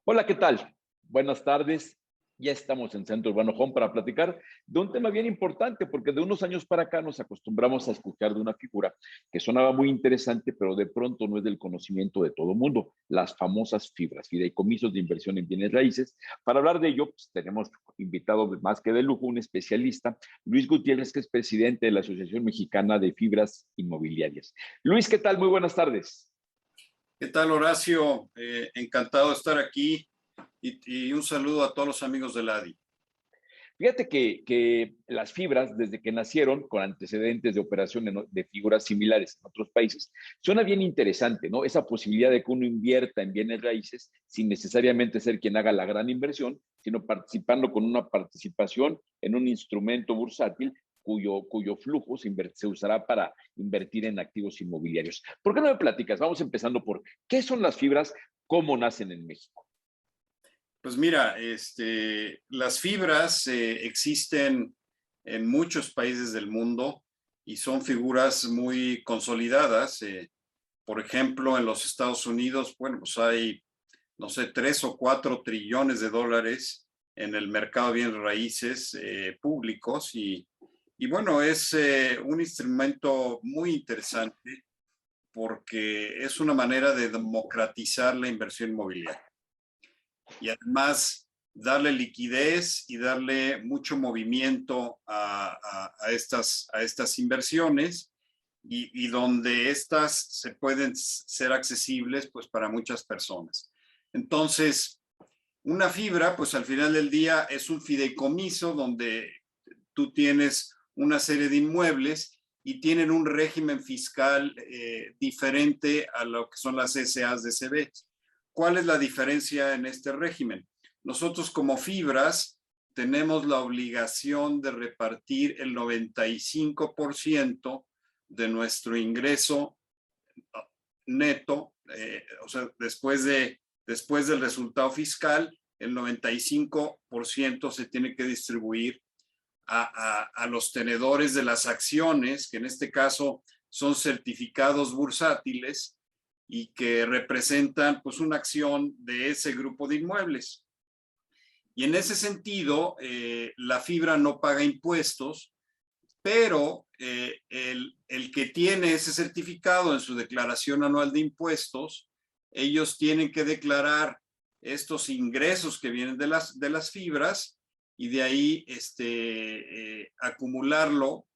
Hola, ¿qué tal? Buenas tardes. Ya estamos en Centro Urbano Home para platicar de un tema bien importante, porque de unos años para acá nos acostumbramos a escuchar de una figura que sonaba muy interesante, pero de pronto no es del conocimiento de todo mundo, las famosas fibras, fideicomisos de inversión en bienes raíces. Para hablar de ello, pues, tenemos invitado más que de lujo, un especialista, Luis Gutiérrez, que es presidente de la Asociación Mexicana de Fibras Inmobiliarias. Luis, ¿qué tal? Muy buenas tardes. ¿Qué tal, Horacio? Encantado de estar aquí y un saludo a todos los amigos del ADI. Fíjate que las fibras, desde que nacieron, con antecedentes de operación de figuras similares en otros países, suena bien interesante, ¿no? Esa posibilidad de que uno invierta en bienes raíces sin necesariamente ser quien haga la gran inversión, sino participando con una participación en un instrumento bursátil cuyo flujo se usará para invertir en activos inmobiliarios. ¿Por qué no me platicas? Vamos empezando por qué son las fibras, cómo nacen en México. Pues mira, las fibras existen en muchos países del mundo y son figuras muy consolidadas. Por ejemplo, en los Estados Unidos, bueno, pues hay, no sé, 3 o 4 trillones de dólares en el mercado de bienes raíces públicos y bueno, es un instrumento muy interesante porque es una manera de democratizar la inversión inmobiliaria y además darle liquidez y darle mucho movimiento a estas inversiones y donde estas se pueden ser accesibles pues para muchas personas. Entonces, una fibra, pues al final del día es un fideicomiso donde tú tienes una serie de inmuebles y tienen un régimen fiscal diferente a lo que son las SAs de CB. ¿Cuál es la diferencia en este régimen? Nosotros como fibras tenemos la obligación de repartir el 95% de nuestro ingreso neto, o sea, después del resultado fiscal, el 95% se tiene que distribuir a los tenedores de las acciones, que en este caso son certificados bursátiles y que representan pues una acción de ese grupo de inmuebles. Y en ese sentido, la fibra no paga impuestos, pero el que tiene ese certificado en su declaración anual de impuestos, ellos tienen que declarar estos ingresos que vienen de las fibras y de ahí acumularlo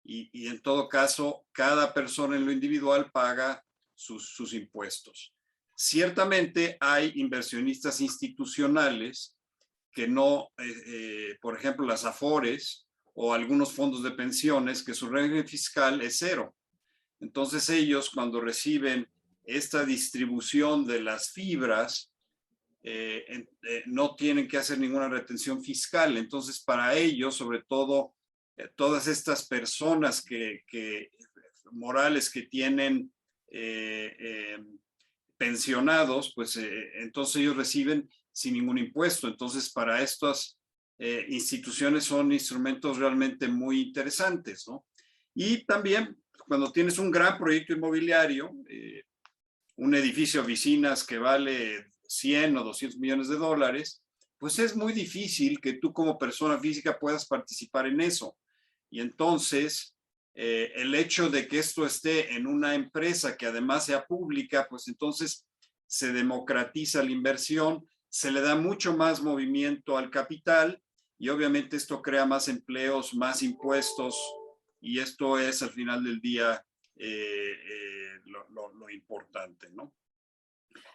y en todo caso cada persona en lo individual paga sus impuestos. Ciertamente hay inversionistas institucionales que no, por ejemplo, las AFORES o algunos fondos de pensiones que su régimen fiscal es cero. Entonces ellos cuando reciben esta distribución de las fibras no tienen que hacer ninguna retención fiscal. Entonces para ellos, sobre todo, todas estas personas morales que tienen pensionados, pues entonces ellos reciben sin ningún impuesto. Entonces para estas instituciones son instrumentos realmente muy interesantes, ¿no? Y también cuando tienes un gran proyecto inmobiliario, un edificio de oficinas que vale 100 o 200 millones de dólares, pues es muy difícil que tú como persona física puedas participar en eso. Y entonces, el hecho de que esto esté en una empresa que además sea pública, pues entonces se democratiza la inversión, se le da mucho más movimiento al capital y obviamente esto crea más empleos, más impuestos y esto es al final del día lo importante, ¿no?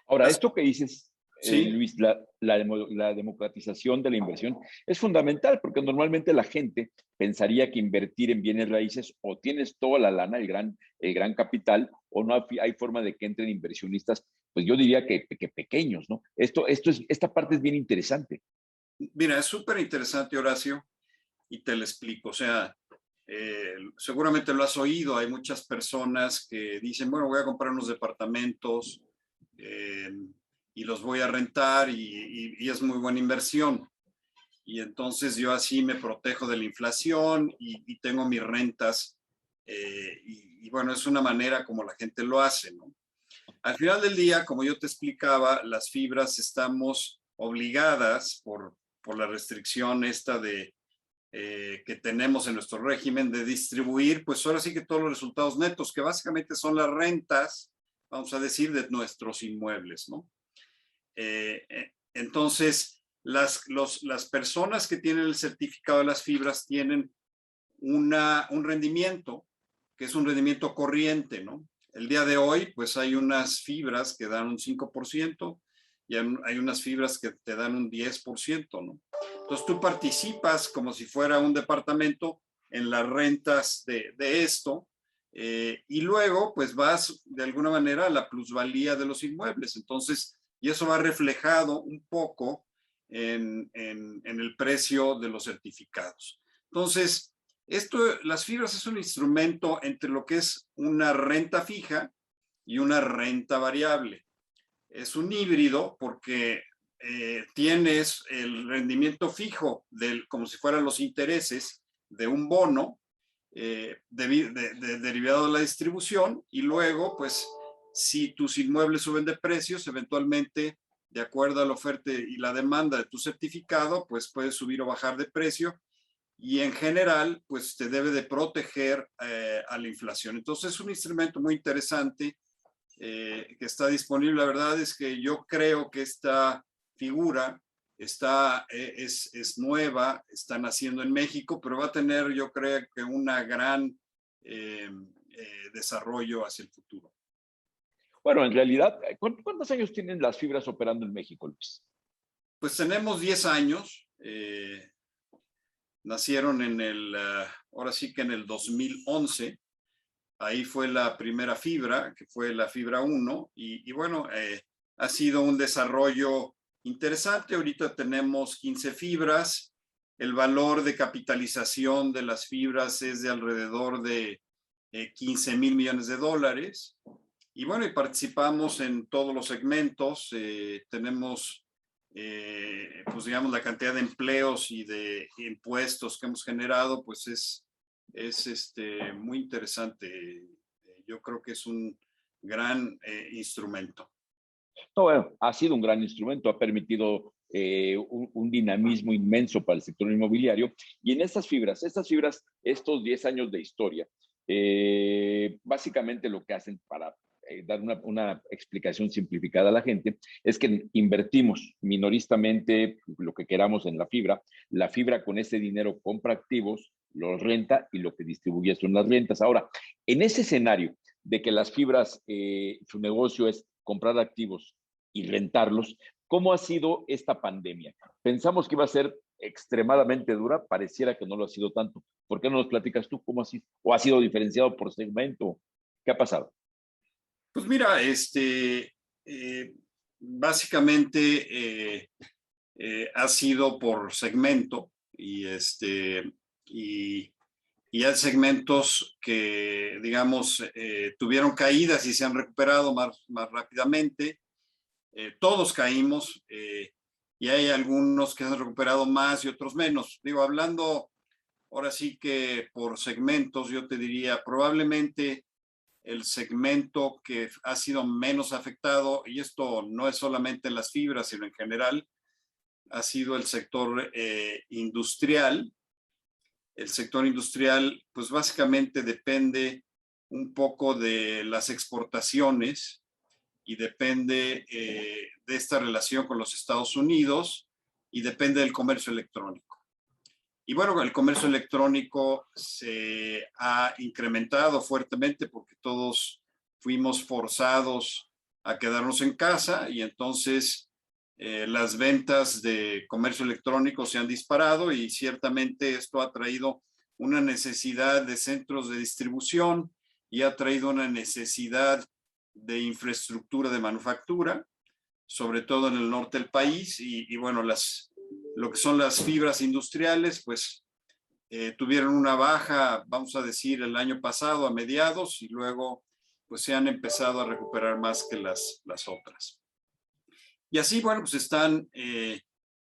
Ahora, Las, esto que dices, sí, Luis, la democratización de la inversión es fundamental porque normalmente la gente pensaría que invertir en bienes raíces o tienes toda la lana, el gran capital, o no hay forma de que entren inversionistas, pues yo diría que pequeños, ¿no? Esta parte es bien interesante. mira, es súper interesante, Horacio, y te lo explico. O sea, seguramente lo has oído, hay muchas personas que dicen, bueno, voy a comprar unos departamentos eh, y los voy a rentar y es muy buena inversión. Y entonces yo así me protejo de la inflación y tengo mis rentas. Y bueno, es una manera como la gente lo hace, ¿no? Al final del día, como yo te explicaba, las fibras estamos obligadas por la restricción esta que tenemos en nuestro régimen de distribuir, pues ahora sí que todos los resultados netos, que básicamente son las rentas, vamos a decir, de nuestros inmuebles, ¿no? Entonces, las personas que tienen el certificado de las fibras tienen un rendimiento, que es un rendimiento corriente, ¿no? El día de hoy, pues hay unas fibras que dan un 5% y hay unas fibras que te dan un 10%, ¿no? Entonces tú participas como si fuera un departamento en las rentas de esto, y luego pues vas de alguna manera a la plusvalía de los inmuebles. Entonces, y eso va reflejado un poco en el precio de los certificados. Entonces, las fibras es un instrumento entre lo que es una renta fija y una renta variable. Es un híbrido porque tienes el rendimiento fijo como si fueran los intereses de un bono derivado de la distribución, y luego, pues, si tus inmuebles suben de precios, eventualmente, de acuerdo a la oferta y la demanda de tu certificado, pues puedes subir o bajar de precio, y en general, pues te debe de proteger a la inflación. Entonces es un instrumento muy interesante que está disponible. La verdad es que yo creo que esta figura es nueva, está naciendo en México, pero va a tener, yo creo que una gran desarrollo hacia el futuro. Bueno, en realidad, ¿cuántos años tienen las fibras operando en México, Luis? Pues tenemos 10 años. Nacieron ahora sí que en el 2011. Ahí fue la primera fibra, que fue la fibra 1, y bueno, ha sido un desarrollo interesante. Ahorita tenemos 15 fibras. El valor de capitalización de las fibras es de alrededor de 15,000 millones de dólares. Y bueno, y participamos en todos los segmentos. Tenemos, pues digamos, la cantidad de empleos y de impuestos que hemos generado, pues es muy interesante. Yo creo que es un gran instrumento. No, bueno, ha sido un gran instrumento, ha permitido un dinamismo inmenso para el sector inmobiliario. Y en estas fibras, estos 10 años de historia, básicamente lo que hacen para dar una explicación simplificada a la gente es que invertimos minoristamente lo que queramos en la fibra con ese dinero compra activos, los renta y lo que distribuye son las rentas. Ahora, en ese escenario de que las fibras, su negocio es comprar activos y rentarlos, ¿cómo ha sido esta pandemia? Pensamos que iba a ser extremadamente dura, pareciera que no lo ha sido tanto. ¿Por qué no nos platicas tú cómo ha sido? ¿O ha sido diferenciado por segmento? ¿Qué ha pasado? Pues mira, básicamente ha sido por segmento, y hay segmentos que, digamos, tuvieron caídas y se han recuperado más rápidamente. Todos caímos, y hay algunos que se han recuperado más y otros menos. Digo, hablando ahora sí que por segmentos, yo te diría probablemente el segmento que ha sido menos afectado, y esto no es solamente en las fibras, sino en general, ha sido el sector industrial. El sector industrial, pues básicamente depende un poco de las exportaciones y depende de esta relación con los Estados Unidos, y depende del comercio electrónico. Y bueno, el comercio electrónico se ha incrementado fuertemente porque todos fuimos forzados a quedarnos en casa, y entonces las ventas de comercio electrónico se han disparado, y ciertamente esto ha traído una necesidad de centros de distribución y ha traído una necesidad de infraestructura de manufactura, sobre todo en el norte del país. Y bueno, lo que son las fibras industriales, pues tuvieron una baja, vamos a decir, el año pasado a mediados, y luego pues se han empezado a recuperar más que las otras. Y así, bueno, pues están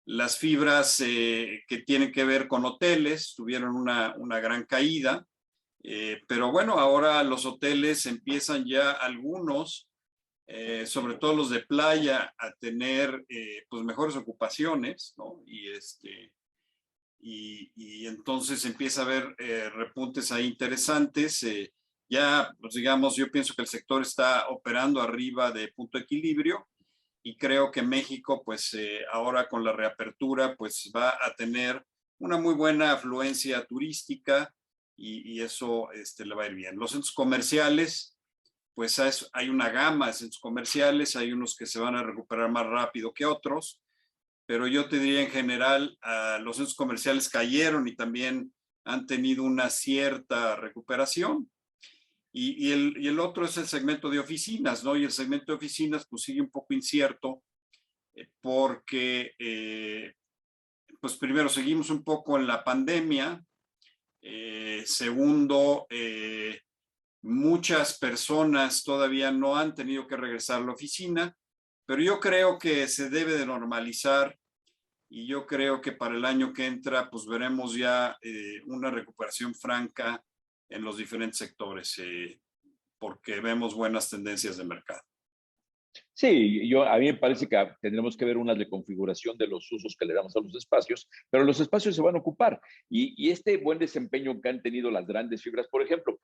las fibras que tienen que ver con hoteles, tuvieron una gran caída, pero bueno, ahora los hoteles empiezan ya algunos sobre todo los de playa, a tener pues mejores ocupaciones, ¿no? Y entonces empieza a haber repuntes ahí interesantes. Ya, pues digamos, yo pienso que el sector está operando arriba de punto de equilibrio y creo que México, pues ahora con la reapertura, pues va a tener una muy buena afluencia turística y eso le va a ir bien. Los centros comerciales, pues hay una gama de centros comerciales, hay unos que se van a recuperar más rápido que otros, pero yo te diría en general, los centros comerciales cayeron y también han tenido una cierta recuperación. Y el otro es el segmento de oficinas, ¿no? Y el segmento de oficinas pues sigue un poco incierto porque, pues primero, seguimos un poco en la pandemia. Segundo, muchas personas todavía no han tenido que regresar a la oficina, pero yo creo que se debe de normalizar y yo creo que para el año que entra pues veremos ya una recuperación franca en los diferentes sectores porque vemos buenas tendencias de mercado. Sí, a mí me parece que tendremos que ver una reconfiguración de los usos que le damos a los espacios, pero los espacios se van a ocupar y este buen desempeño que han tenido las grandes fibras, por ejemplo,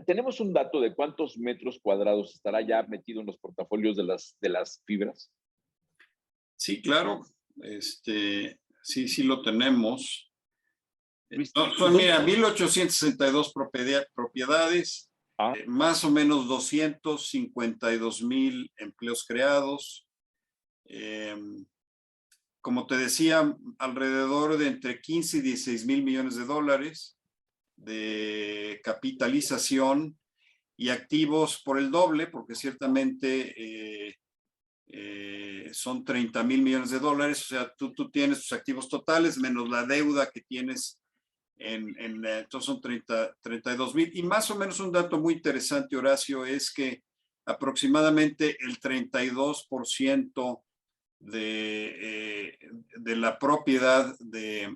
tenemos un dato de cuántos metros cuadrados estará ya metido en los portafolios de las fibras. Sí, claro, sí lo tenemos. Son, mira, 1,862 propiedades, más o menos 252,000 empleos creados. Como te decía, alrededor de entre 15 y 16 mil millones de dólares de capitalización y activos por el doble, porque ciertamente son 30 mil millones de dólares. O sea, tú tienes tus activos totales menos la deuda que tienes entonces son 32 mil. Y más o menos un dato muy interesante, Horacio, es que aproximadamente el 32% de la propiedad de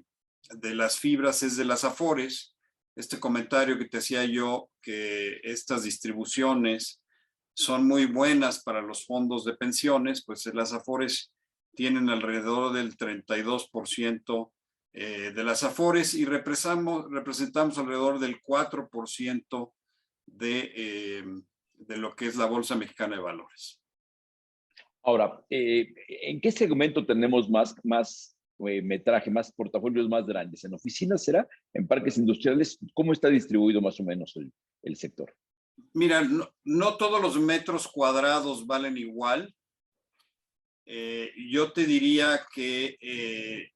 las fibras es de las Afores. Este comentario que te hacía yo, que estas distribuciones son muy buenas para los fondos de pensiones, pues las Afores tienen alrededor del 32% de las Afores y representamos alrededor del 4% de lo que es la Bolsa Mexicana de Valores. Ahora, ¿en qué segmento tenemos más metraje, más portafolios más grandes? ¿En oficinas será? ¿En parques industriales? ¿Cómo está distribuido más o menos el sector? Mira, no todos los metros cuadrados valen igual. Yo te diría que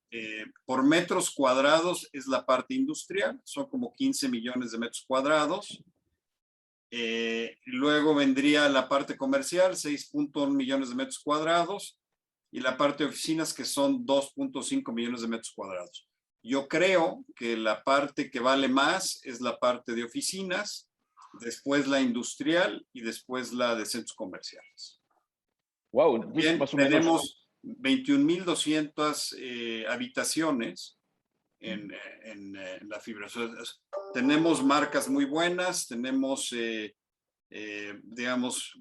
por metros cuadrados es la parte industrial, son como 15 millones de metros cuadrados. Luego vendría la parte comercial, 6.1 millones de metros cuadrados, y la parte de oficinas, que son 2.5 millones de metros cuadrados. Yo creo que la parte que vale más es la parte de oficinas, después la industrial y después la de centros comerciales. Wow, Bien, más o tenemos 21,200 habitaciones en la fibra. O sea, tenemos marcas muy buenas, tenemos, digamos,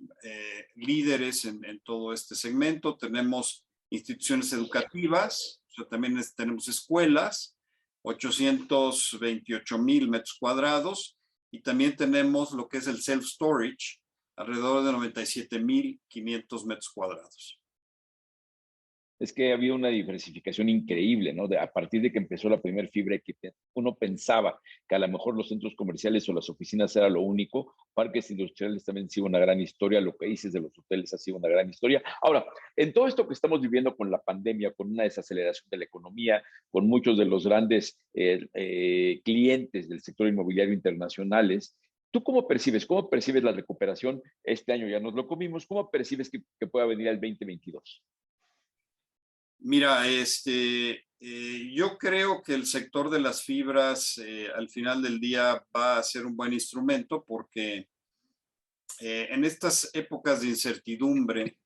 líderes en todo este segmento, tenemos instituciones educativas, o sea, también tenemos escuelas, 828,000 metros cuadrados, y también tenemos lo que es el self-storage, alrededor de 97,500 metros cuadrados. Es que había una diversificación increíble, ¿no? A partir de que empezó la primera fibra, que uno pensaba que a lo mejor los centros comerciales o las oficinas era lo único, parques industriales también han sido una gran historia, lo que dices de los hoteles ha sido una gran historia. Ahora, en todo esto que estamos viviendo con la pandemia, con una desaceleración de la economía, con muchos de los grandes clientes del sector inmobiliario internacionales, ¿tú cómo percibes? ¿Cómo percibes la recuperación? Este año ya nos lo comimos. ¿Cómo percibes que pueda venir el 2022? Mira, yo creo que el sector de las fibras al final del día va a ser un buen instrumento porque en estas épocas de incertidumbre,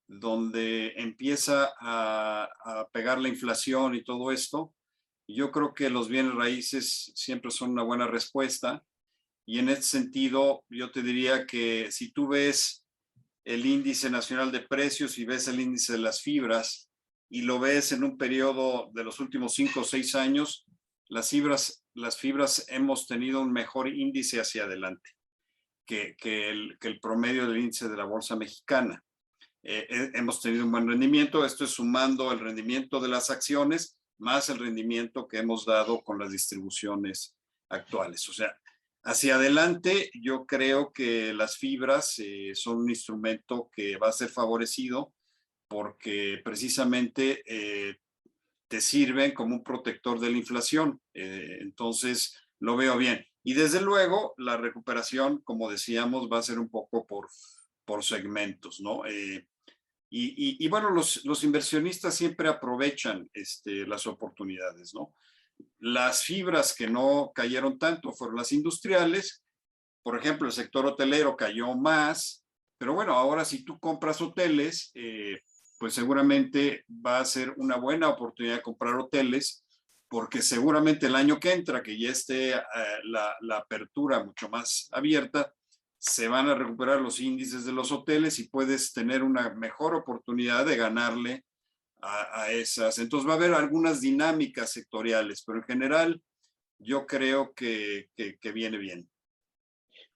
donde empieza a pegar la inflación y todo esto, yo creo que los bienes raíces siempre son una buena respuesta. Y en ese sentido, yo te diría que si tú ves el índice nacional de precios y ves el índice de las fibras y lo ves en un periodo de los últimos 5 o 6 años, las fibras hemos tenido un mejor índice hacia adelante que el promedio del índice de la bolsa mexicana. Hemos tenido un buen rendimiento, esto es sumando el rendimiento de las acciones más el rendimiento que hemos dado con las distribuciones actuales. O sea, hacia adelante yo creo que las fibras son un instrumento que va a ser favorecido porque precisamente te sirven como un protector de la inflación. Entonces, lo veo bien. Y desde luego, la recuperación, como decíamos, va a ser un poco por segmentos, ¿no? Y bueno, los inversionistas siempre aprovechan las oportunidades, ¿no? Las fibras que no cayeron tanto fueron las industriales. Por ejemplo, el sector hotelero cayó más, pero bueno, ahora si tú compras hoteles, pues seguramente va a ser una buena oportunidad de comprar hoteles, porque seguramente el año que entra, que ya esté la apertura mucho más abierta, se van a recuperar los índices de los hoteles y puedes tener una mejor oportunidad de ganarle a esas. Entonces va a haber algunas dinámicas sectoriales, pero en general yo creo que viene bien.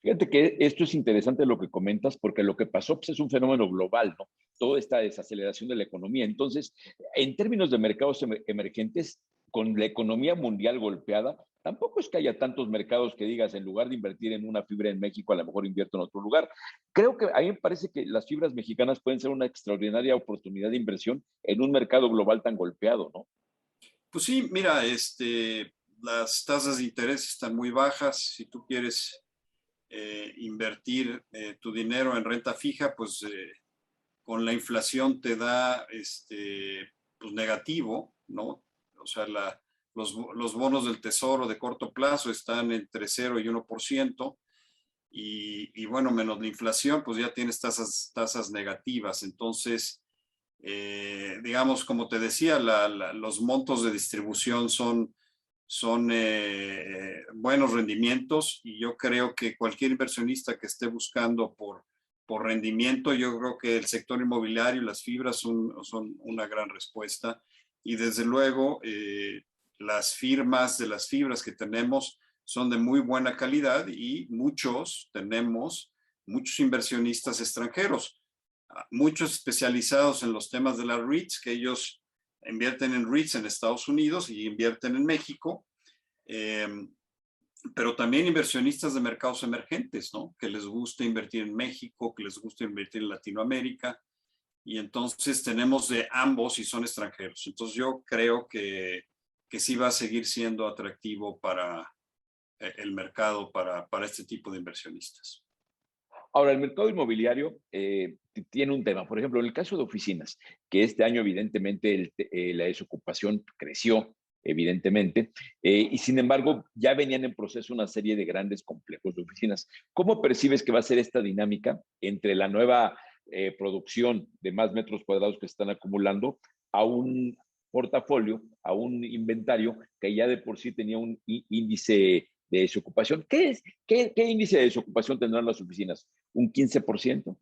Fíjate que esto es interesante lo que comentas, porque lo que pasó pues, es un fenómeno global, ¿no? Toda esta desaceleración de la economía. Entonces, en términos de mercados emergentes, con la economía mundial golpeada, tampoco es que haya tantos mercados que digas, en lugar de invertir en una fibra en México, a lo mejor invierto en otro lugar. Creo que a mí me parece que las fibras mexicanas pueden ser una extraordinaria oportunidad de inversión en un mercado global tan golpeado, ¿no? Pues sí, mira, las tasas de interés están muy bajas. Si tú quieres invertir tu dinero en renta fija, pues con la inflación te da pues negativo, ¿no? O sea, los bonos del tesoro de corto plazo están entre 0 y 1%, y bueno, menos la inflación, pues ya tienes tasas negativas. Entonces, digamos, como te decía, los montos de distribución son buenos rendimientos, y yo creo que cualquier inversionista que esté buscando por rendimiento, yo creo que el sector inmobiliario y las fibras son una gran respuesta. Y desde luego, las firmas de las fibras que tenemos son de muy buena calidad, y tenemos muchos inversionistas extranjeros, muchos especializados en los temas de las REITs, que ellos invierten en REITs en Estados Unidos y invierten en México, eh, pero también inversionistas de mercados emergentes, ¿no? Que les gusta invertir en México, que les gusta invertir en Latinoamérica, y entonces tenemos de ambos y son extranjeros. Entonces yo creo que sí va a seguir siendo atractivo para el mercado, para este tipo de inversionistas. Ahora, el mercado inmobiliario tiene un tema. Por ejemplo, en el caso de oficinas, que este año evidentemente la desocupación creció, evidentemente, y sin embargo ya venían en proceso una serie de grandes complejos de oficinas. ¿Cómo percibes que va a ser esta dinámica entre la nueva producción de más metros cuadrados que se están acumulando a un portafolio, a un inventario que ya de por sí tenía un índice de desocupación? ¿Qué índice de desocupación tendrán las oficinas? ¿Un 15%?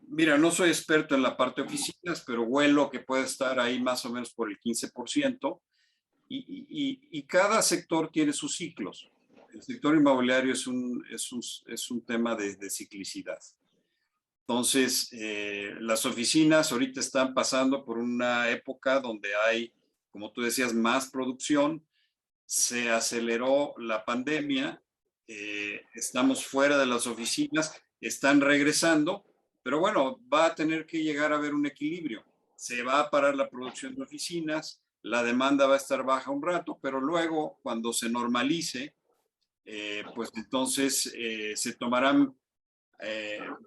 Mira, no soy experto en la parte de oficinas, pero huelo que puede estar ahí más o menos por el 15%, y cada sector tiene sus ciclos. El sector inmobiliario es un tema de ciclicidad. Entonces, las oficinas ahorita están pasando por una época donde hay, como tú decías, más producción. Se aceleró la pandemia, estamos fuera de las oficinas, están regresando, pero bueno, va a tener que llegar a haber un equilibrio. Se va a parar la producción de oficinas, la demanda va a estar baja un rato, pero luego, cuando se normalice, pues entonces se tomarán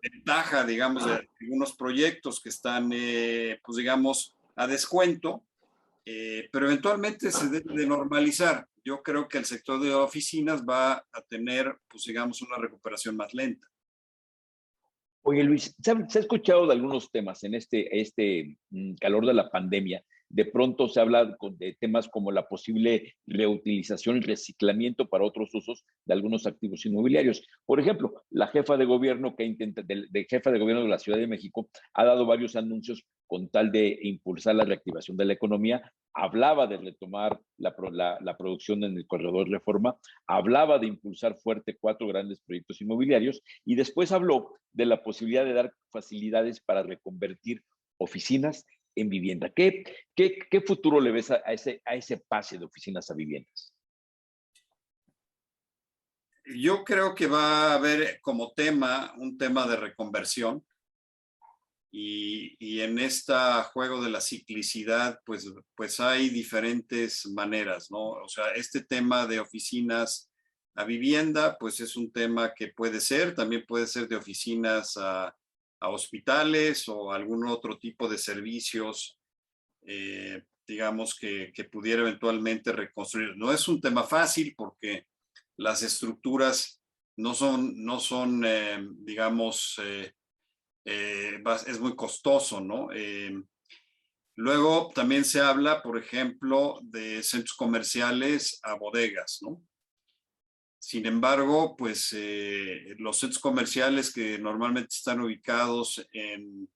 ventaja, digamos, de algunos proyectos que están, pues digamos, a descuento, pero eventualmente se debe de normalizar. Yo creo que el sector de oficinas va a tener, pues digamos, una recuperación más lenta. Oye, Luis, se ha escuchado de algunos temas en este calor de la pandemia, de pronto se habla de temas como la posible reutilización y reciclamiento para otros usos de algunos activos inmobiliarios. Por ejemplo, la jefa de gobierno que intenta, jefa de gobierno de la Ciudad de México, ha dado varios anuncios con tal de impulsar la reactivación de la economía. Hablaba de retomar la producción en el corredor Reforma, hablaba de impulsar fuerte 4 grandes proyectos inmobiliarios y después habló de la posibilidad de dar facilidades para reconvertir oficinas en vivienda. ¿Qué futuro le ves a ese pase de oficinas a viviendas? Yo creo que va a haber como tema un tema de reconversión y en este juego de la ciclicidad, pues hay diferentes maneras, ¿no? O sea, este tema de oficinas a vivienda, pues es un tema que puede ser, también puede ser de oficinas a hospitales o algún otro tipo de servicios, digamos, que pudiera eventualmente reconstruir. No es un tema fácil porque las estructuras no son digamos, es muy costoso, ¿no? Luego también se habla, por ejemplo, de centros comerciales a bodegas, ¿no? Sin embargo, pues los centros comerciales que normalmente están ubicados en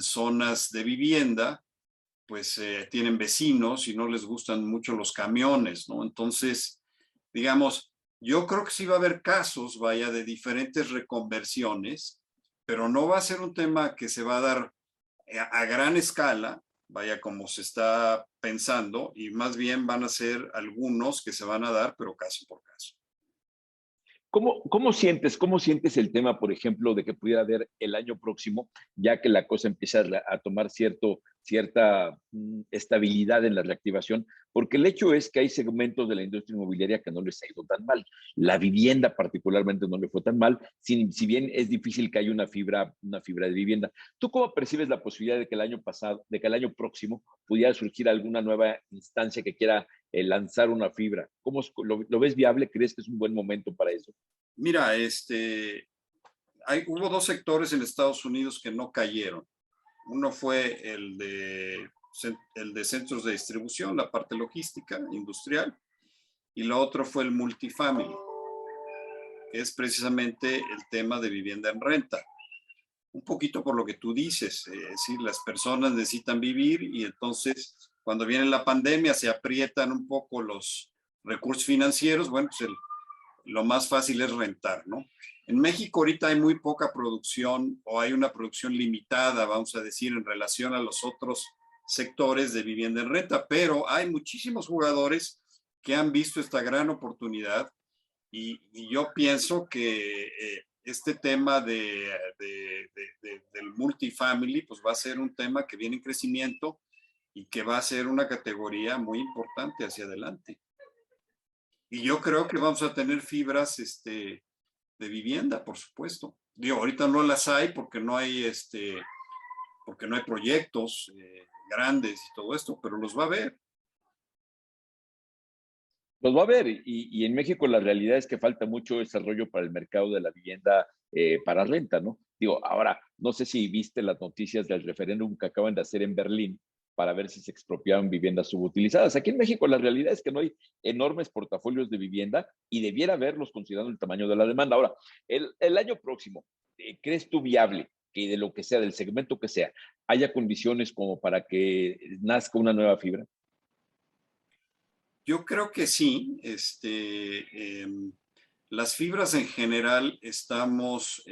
zonas de vivienda, pues tienen vecinos y no les gustan mucho los camiones, ¿no? Entonces, digamos, yo creo que sí va a haber casos, vaya, de diferentes reconversiones, pero no va a ser un tema que se va a dar a gran escala, vaya, como se está pensando, y más bien van a ser algunos que se van a dar, pero caso por caso. ¿Cómo sientes el tema, por ejemplo, de que pudiera haber el año próximo, ya que la cosa empieza a tomar cierta estabilidad en la reactivación? Porque el hecho es que hay segmentos de la industria inmobiliaria que no les ha ido tan mal. La vivienda particularmente no le fue tan mal, si bien es difícil que haya una fibra de vivienda. ¿Tú cómo percibes la posibilidad de que el año próximo pudiera surgir alguna nueva instancia que quiera lanzar una fibra? ¿Cómo lo ves viable? ¿Crees que es un buen momento para eso? Mira, hubo dos sectores en Estados Unidos que no cayeron. Uno fue el de centros de distribución, la parte logística, industrial, y lo otro fue el multifamily, que es precisamente el tema de vivienda en renta. Un poquito por lo que tú dices, es decir, las personas necesitan vivir y entonces cuando viene la pandemia se aprietan un poco los recursos financieros, bueno, pues lo más fácil es rentar, ¿no? En México ahorita hay muy poca producción o hay una producción limitada, vamos a decir, en relación a los otros sectores de vivienda en renta, pero hay muchísimos jugadores que han visto esta gran oportunidad y yo pienso que este tema del multifamily pues va a ser un tema que viene en crecimiento y que va a ser una categoría muy importante hacia adelante. Y yo creo que vamos a tener fibras de vivienda, por supuesto. Digo, ahorita no las hay porque no hay proyectos grandes y todo esto, pero los va a haber. Los va a haber y en México la realidad es que falta mucho desarrollo para el mercado de la vivienda para renta, ¿no? Digo, ahora, no sé si viste las noticias del referéndum que acaban de hacer en Berlín para ver si se expropiaban viviendas subutilizadas. Aquí en México la realidad es que no hay enormes portafolios de vivienda y debiera haberlos considerando el tamaño de la demanda. Ahora, el año próximo, ¿crees tú viable que de lo que sea, del segmento que sea, haya condiciones como para que nazca una nueva fibra? Yo creo que sí. Las fibras en general estamos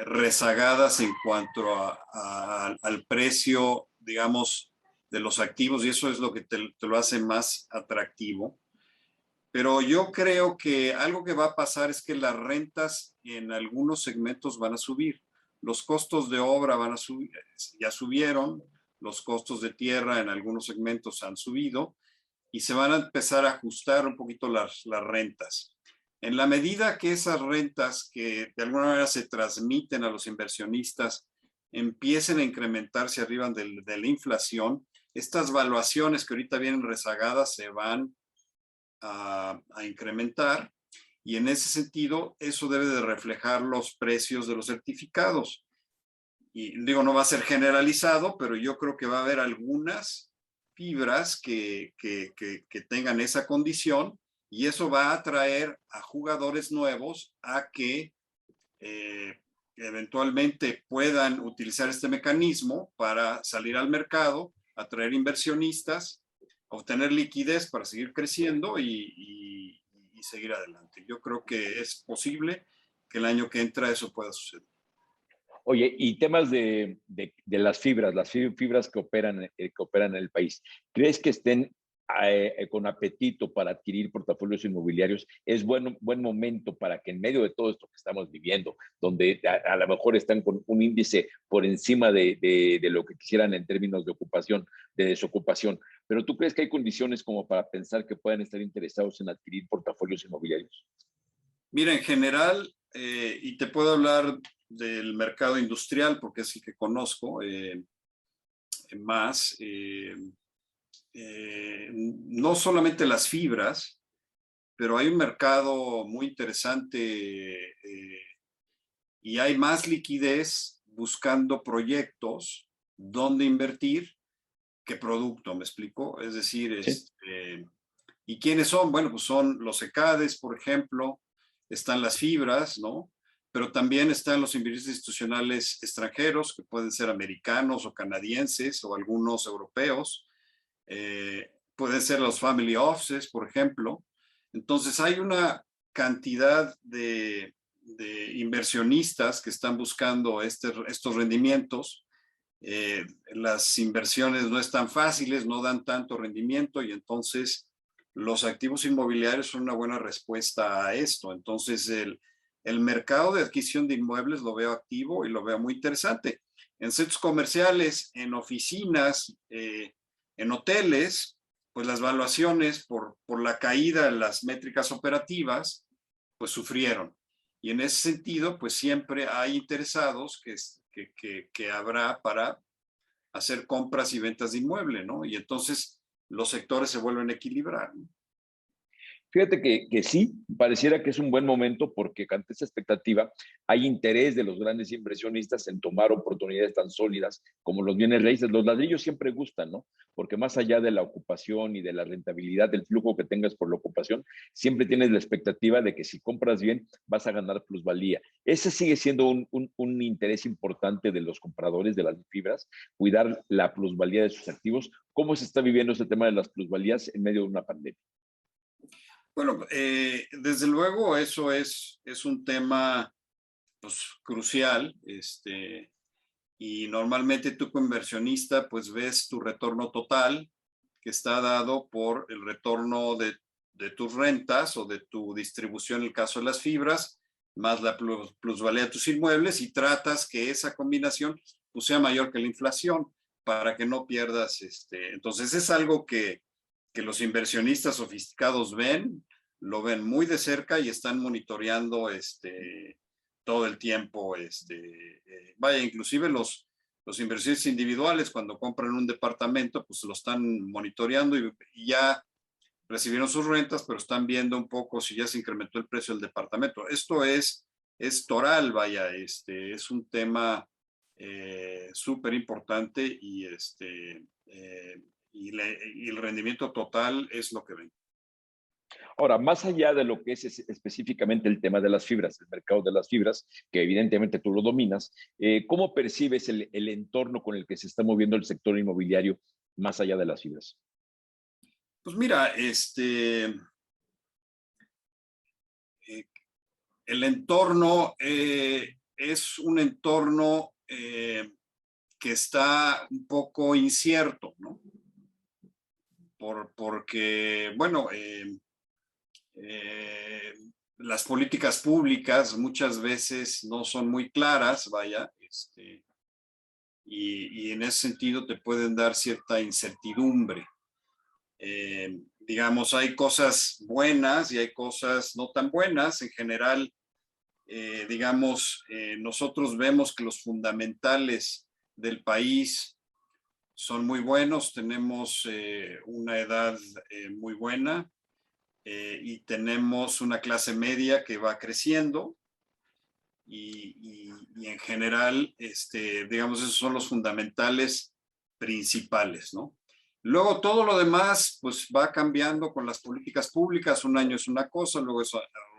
rezagadas en cuanto al precio, digamos, de los activos y eso es lo que te lo hace más atractivo. Pero yo creo que algo que va a pasar es que las rentas en algunos segmentos van a subir. Los costos de obra van a subir, ya subieron, los costos de tierra en algunos segmentos han subido y se van a empezar a ajustar un poquito las rentas. En la medida que esas rentas que de alguna manera se transmiten a los inversionistas empiecen a incrementarse arriba de la inflación, estas valuaciones que ahorita vienen rezagadas se van a incrementar y en ese sentido eso debe de reflejar los precios de los certificados. y digo, no va a ser generalizado, pero yo creo que va a haber algunas fibras que tengan esa condición y eso va a atraer a jugadores nuevos a que eventualmente puedan utilizar este mecanismo para salir al mercado, atraer inversionistas, obtener liquidez para seguir creciendo y seguir adelante. Yo creo que es posible que el año que entra eso pueda suceder. Oye, y temas de las fibras que operan en el país, ¿crees que estén con apetito para adquirir portafolios inmobiliarios? ¿Es buen momento para que en medio de todo esto que estamos viviendo, donde a lo mejor están con un índice por encima de lo que quisieran en términos de ocupación, de desocupación, pero tú crees que hay condiciones como para pensar que puedan estar interesados en adquirir portafolios inmobiliarios? Mira, en general, y te puedo hablar del mercado industrial porque es el que conozco más, no solamente las fibras, pero hay un mercado muy interesante y hay más liquidez buscando proyectos donde invertir que producto, ¿me explico? Es decir, Sí. ¿y quiénes son? Bueno, pues son los ECADES, por ejemplo, están las fibras, ¿no? Pero también están los inversionistas institucionales extranjeros, que pueden ser americanos o canadienses o algunos europeos. Pueden ser los family offices, por ejemplo. Entonces hay una cantidad de inversionistas que están buscando estos rendimientos. Las inversiones no están fáciles, no dan tanto rendimiento y entonces los activos inmobiliarios son una buena respuesta a esto. Entonces el mercado de adquisición de inmuebles lo veo activo y lo veo muy interesante. En centros comerciales, en oficinas, en hoteles, pues las valuaciones por la caída en las métricas operativas, pues sufrieron. Y en ese sentido, pues siempre hay interesados que habrá para hacer compras y ventas de inmueble, ¿no? Y entonces los sectores se vuelven a equilibrar, ¿no? Fíjate que sí, pareciera que es un buen momento porque ante esa expectativa hay interés de los grandes inversionistas en tomar oportunidades tan sólidas como los bienes raíces. Los ladrillos siempre gustan, ¿no? Porque más allá de la ocupación y de la rentabilidad del flujo que tengas por la ocupación, siempre tienes la expectativa de que si compras bien vas a ganar plusvalía. Ese sigue siendo un interés importante de los compradores de las fibras, cuidar la plusvalía de sus activos. ¿Cómo se está viviendo este tema de las plusvalías en medio de una pandemia? Bueno, desde luego eso es un tema pues, crucial, y normalmente tú como inversionista pues ves tu retorno total que está dado por el retorno de tus rentas o de tu distribución en el caso de las fibras, más la plusvalía de tus inmuebles y tratas que esa combinación pues, sea mayor que la inflación para que no pierdas. Entonces es algo que los inversionistas sofisticados ven, lo ven muy de cerca y están monitoreando todo el tiempo. Vaya, inclusive los inversionistas individuales cuando compran un departamento, pues lo están monitoreando y ya recibieron sus rentas, pero están viendo un poco si ya se incrementó el precio del departamento. Esto es toral, vaya, es un tema súper importante y el rendimiento total es lo que ven. Ahora, más allá de lo que es específicamente el tema de las fibras, el mercado de las fibras, que evidentemente tú lo dominas, ¿cómo percibes el entorno con el que se está moviendo el sector inmobiliario más allá de las fibras? Pues mira, el entorno es un entorno que está un poco incierto, ¿no? Porque, bueno, eh, las políticas públicas muchas veces no son muy claras, vaya, y en ese sentido te pueden dar cierta incertidumbre. Digamos, hay cosas buenas y hay cosas no tan buenas. En general, digamos, nosotros vemos que los fundamentales del país son muy buenos, tenemos una edad muy buena y tenemos una clase media que va creciendo. y en general, digamos, esos son los fundamentales principales, ¿no? Luego todo lo demás, pues va cambiando con las políticas públicas. Un año es una cosa, luego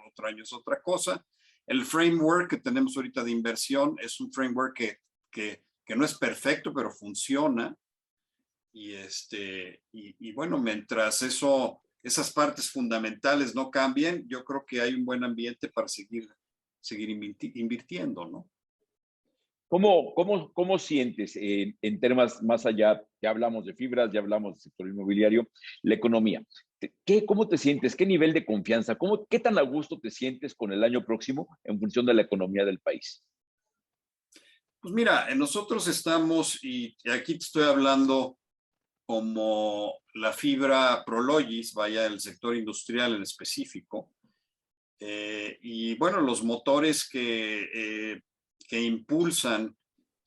otro año es otra cosa. El framework que tenemos ahorita de inversión es un framework que no es perfecto, pero funciona. Y bueno, mientras esas partes fundamentales no cambien, yo creo que hay un buen ambiente para seguir invirtiendo, ¿no? ¿Cómo sientes en temas más allá? Ya hablamos de fibras, ya hablamos del sector inmobiliario, la economía. ¿Cómo te sientes? ¿Qué nivel de confianza? ¿Qué tan a gusto te sientes con el año próximo en función de la economía del país? Pues mira, nosotros estamos, y aquí te estoy hablando como la fibra Prologis, vaya, el sector industrial en específico. Y bueno, los motores que impulsan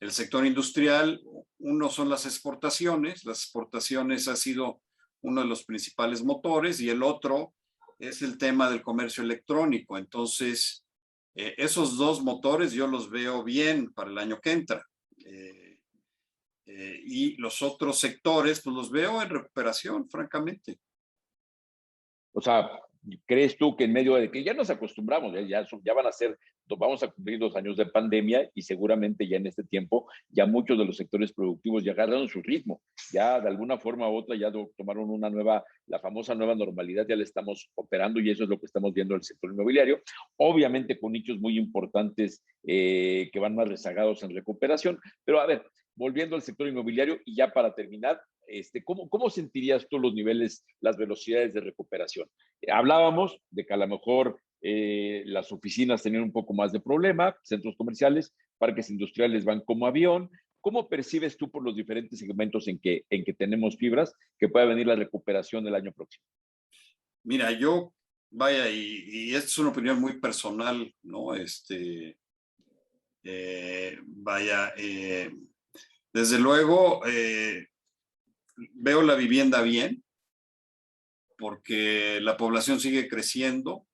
el sector industrial, uno son las exportaciones. Las exportaciones ha sido uno de los principales motores, y el otro es el tema del comercio electrónico. Entonces, esos dos motores yo los veo bien para el año que entra. Y los otros sectores, pues los veo en recuperación, francamente. O sea, ¿crees tú que en medio de que ya nos acostumbramos, ya van a ser, vamos a cumplir 2 años de pandemia y seguramente ya en este tiempo ya muchos de los sectores productivos ya agarraron su ritmo, ya de alguna forma u otra ya tomaron la famosa nueva normalidad, ya le estamos operando y eso es lo que estamos viendo en el sector inmobiliario, obviamente con nichos muy importantes que van más rezagados en recuperación, pero a ver, volviendo al sector inmobiliario y ya para terminar, ¿cómo sentirías tú los niveles, las velocidades de recuperación? Hablábamos de que a lo mejor las oficinas tenían un poco más de problema, centros comerciales, parques industriales van como avión. ¿Cómo percibes tú por los diferentes segmentos en que tenemos fibras que pueda venir la recuperación del año próximo? Mira, vaya, y esta es una opinión muy personal, ¿no? Vaya, desde luego, veo la vivienda bien, porque la población sigue creciendo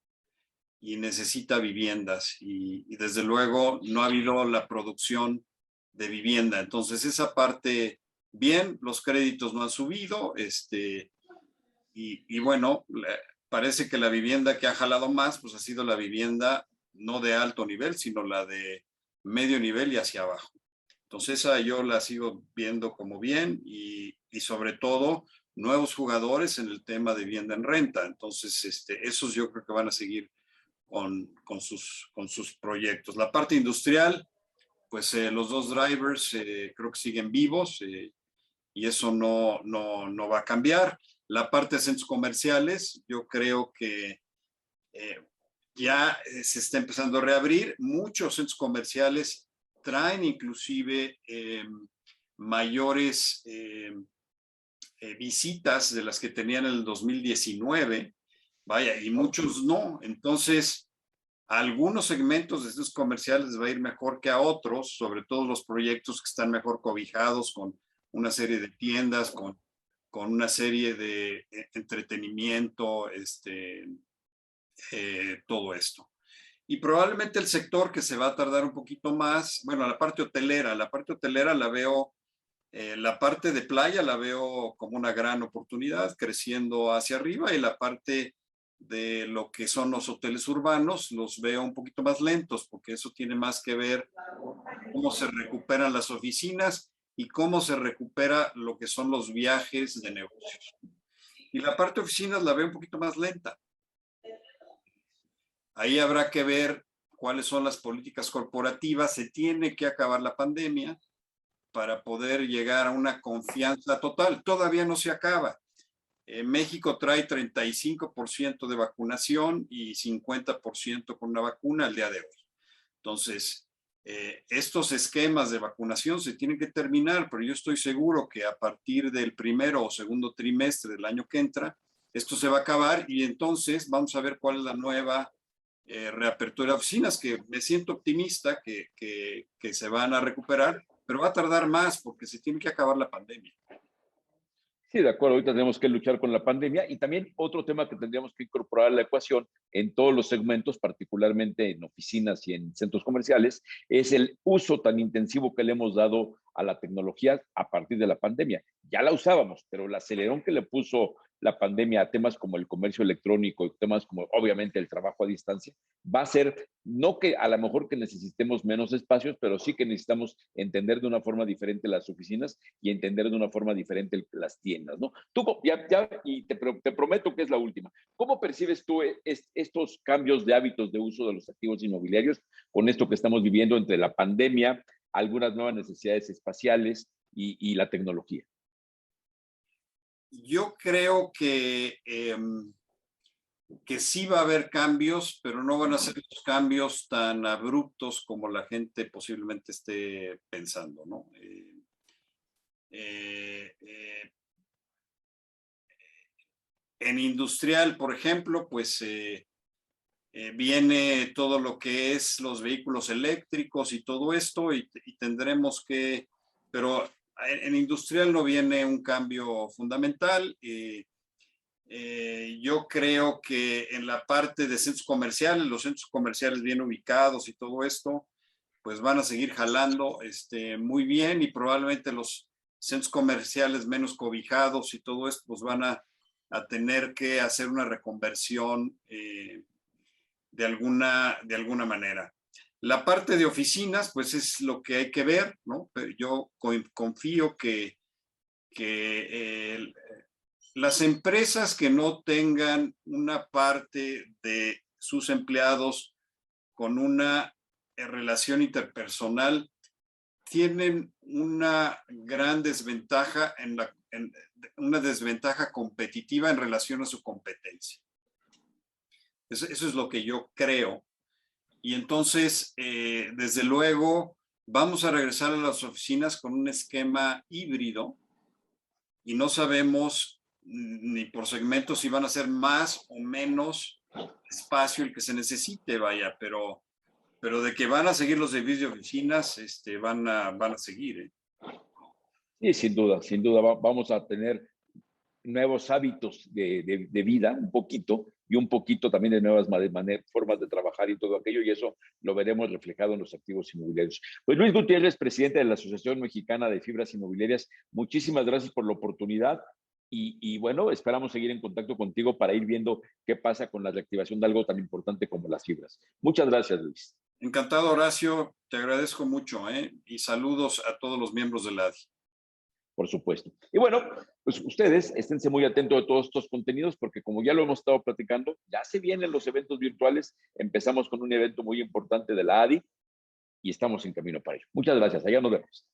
y necesita viviendas, y desde luego no ha habido la producción de vivienda. Entonces, esa parte, bien, los créditos no han subido, y bueno, parece que la vivienda que ha jalado más, pues ha sido la vivienda no de alto nivel, sino la de medio nivel y hacia abajo. Entonces, esa yo la sigo viendo como bien, y sobre todo nuevos jugadores en el tema de vivienda en renta. Entonces, esos yo creo que van a seguir con sus proyectos. La parte industrial, pues los dos drivers creo que siguen vivos, y eso no va a cambiar. La parte de centros comerciales, yo creo que ya se está empezando a reabrir. Muchos centros comerciales traen inclusive mayores visitas de las que tenían en el 2019, vaya, y muchos no. Entonces, a algunos segmentos de estos comerciales les va a ir mejor que a otros, sobre todo los proyectos que están mejor cobijados con una serie de tiendas, con una serie de entretenimiento, todo esto. Y probablemente el sector que se va a tardar un poquito más, bueno, la parte hotelera la veo, la parte de playa la veo como una gran oportunidad, creciendo hacia arriba, y la parte de lo que son los hoteles urbanos los veo un poquito más lentos, porque eso tiene más que ver cómo se recuperan las oficinas y cómo se recupera lo que son los viajes de negocios. Y la parte de oficinas la veo un poquito más lenta. Ahí habrá que ver cuáles son las políticas corporativas. Se tiene que acabar la pandemia para poder llegar a una confianza total. Todavía no se acaba. México trae 35% de vacunación y 50% con una vacuna al día de hoy. Entonces, estos esquemas de vacunación se tienen que terminar, pero yo estoy seguro que a partir del primero o segundo trimestre del año que entra, esto se va a acabar, y entonces vamos a ver cuál es la nueva reapertura de oficinas, que me siento optimista que se van a recuperar, pero va a tardar más porque se tiene que acabar la pandemia. Sí, de acuerdo, ahorita tenemos que luchar con la pandemia y también otro tema que tendríamos que incorporar a la ecuación en todos los segmentos, particularmente en oficinas y en centros comerciales, es el uso tan intensivo que le hemos dado a la tecnología a partir de la pandemia. Ya la usábamos, pero el acelerón que le puso la pandemia a temas como el comercio electrónico y temas como obviamente el trabajo a distancia, va a ser, no que a lo mejor que necesitemos menos espacios, pero sí que necesitamos entender de una forma diferente las oficinas y entender de una forma diferente las tiendas, ¿no? Tú, y te prometo que es la última. ¿Cómo percibes tú estos cambios de hábitos de uso de los activos inmobiliarios con esto que estamos viviendo entre la pandemia, algunas nuevas necesidades espaciales y la tecnología? Yo creo que sí va a haber cambios, pero no van a ser los cambios tan abruptos como la gente posiblemente esté pensando, ¿no? En industrial, por ejemplo, pues viene todo lo que es los vehículos eléctricos y todo esto y tendremos que, pero en industrial no viene un cambio fundamental. Yo creo que en la parte de centros comerciales, los centros comerciales bien ubicados y todo esto, pues van a seguir jalando muy bien y probablemente los centros comerciales menos cobijados y todo esto, pues van a tener que hacer una reconversión de alguna manera. La parte de oficinas, pues es lo que hay que ver, ¿no? Pero yo confío que las empresas que no tengan una parte de sus empleados con una relación interpersonal tienen una gran desventaja una desventaja competitiva en relación a su competencia. Eso es lo que yo creo. Y entonces, desde luego, vamos a regresar a las oficinas con un esquema híbrido y no sabemos ni por segmentos si van a ser más o menos espacio el que se necesite, vaya, pero de que van a seguir los servicios de oficinas, van a seguir. Sí, sin duda vamos a tener nuevos hábitos de vida, un poquito, y un poquito también de nuevas formas de trabajar y todo aquello, y eso lo veremos reflejado en los activos inmobiliarios. Pues Luis Gutiérrez, presidente de la Asociación Mexicana de Fibras Inmobiliarias, muchísimas gracias por la oportunidad y bueno, esperamos seguir en contacto contigo para ir viendo qué pasa con la reactivación de algo tan importante como las fibras. Muchas gracias, Luis. Encantado, Horacio, te agradezco mucho, y saludos a todos los miembros de la ADI. Por supuesto. Y bueno, pues ustedes esténse muy atentos a todos estos contenidos porque como ya lo hemos estado platicando, ya se vienen los eventos virtuales. Empezamos con un evento muy importante de la ADI y estamos en camino para ello. Muchas gracias. Allá nos vemos.